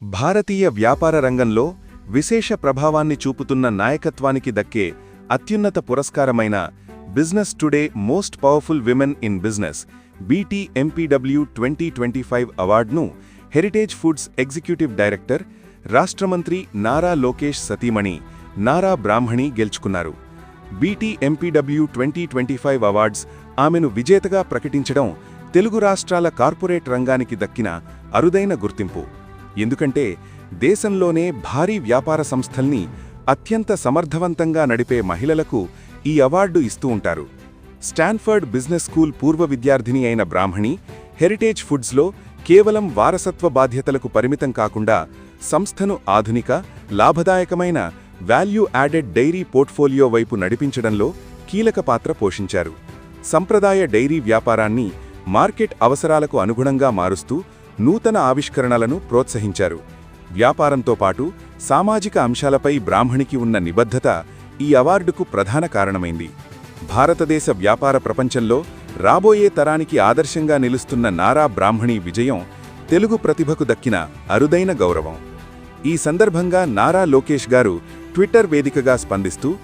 భారతీయ వ్యాపార రంగంలో విశేష ప్రభావాన్ని చూపుతున్న నాయకత్వానికి దక్కే అత్యున్నత పురస్కారమైన business today most powerful women in business BTMPW 2025 అవార్డును హెరిటేజ్ ఫుడ్స్ ఎగ్జిక్యూటివ్ డైరెక్టర్ రాష్ట్రమంత్రి నారా లోకేష్ సతీమణి నారా బ్రాహ్మణి గెలుచుకున్నారు. BTMPW 2025 అవార్డ్స్ ఆమెను విజేతగా ప్రకటించడం తెలుగు రాష్ట్రాల కార్పొరేట్ రంగానికి దక్కిన అరుదైన గుర్తింపు. ఎందుకంటే దేశంలోనే భారీ వ్యాపార సంస్థల్ని అత్యంత సమర్థవంతంగా నడిపే మహిళలకు ఈ అవార్డు ఇస్తూ ఉంటారు. స్టాన్ఫర్డ్ బిజినెస్ స్కూల్ పూర్వ విద్యార్థిని అయిన బ్రాహ్మణి హెరిటేజ్ ఫుడ్స్లో కేవలం వారసత్వ బాధ్యతలకు పరిమితం కాకుండా సంస్థను ఆధునిక, లాభదాయకమైన వాల్యూ యాడెడ్ డైరీ పోర్ట్ఫోలియో వైపు నడిపించడంలో కీలక పాత్ర పోషించారు. సంప్రదాయ డైరీ వ్యాపారాన్ని మార్కెట్ అవసరాలకు అనుగుణంగా మారుస్తూ నూతన ఆవిష్కరణలను ప్రోత్సహించారు. వ్యాపారంతో పాటు సామాజిక అంశాలపై బ్రాహ్మణికి ఉన్న నిబద్ధత ఈ అవార్డుకు ప్రధాన కారణమైంది. భారతదేశ వ్యాపార ప్రపంచంలో రాబోయే తరానికి ఆదర్శంగా నిలుస్తున్న నారా బ్రాహ్మణి విజయం తెలుగు ప్రతిభకు దక్కిన అరుదైన గౌరవం. ఈ సందర్భంగా నారా లోకేష్ గారు ట్విట్టర్ వేదికగా స్పందిస్తూ,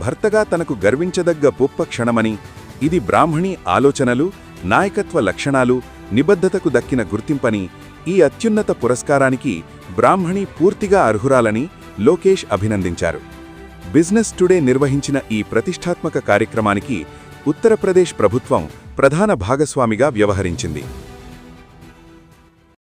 భర్తగా తనకు గర్వించదగ్గ గొప్ప క్షణమని, ఇది బ్రాహ్మణి ఆలోచనలు, నాయకత్వ లక్షణాలు, నిబద్ధతకు దక్కిన గుర్తింపని, ఈ అత్యున్నత పురస్కారానికి బ్రాహ్మణి పూర్తిగా అర్హురాలని లోకేష్ అభినందించారు. బిజినెస్ టుడే నిర్వహించిన ఈ ప్రతిష్టాత్మక కార్యక్రమానికి ఉత్తరప్రదేశ్ ప్రభుత్వం ప్రధాన భాగస్వామిగా వ్యవహరించింది.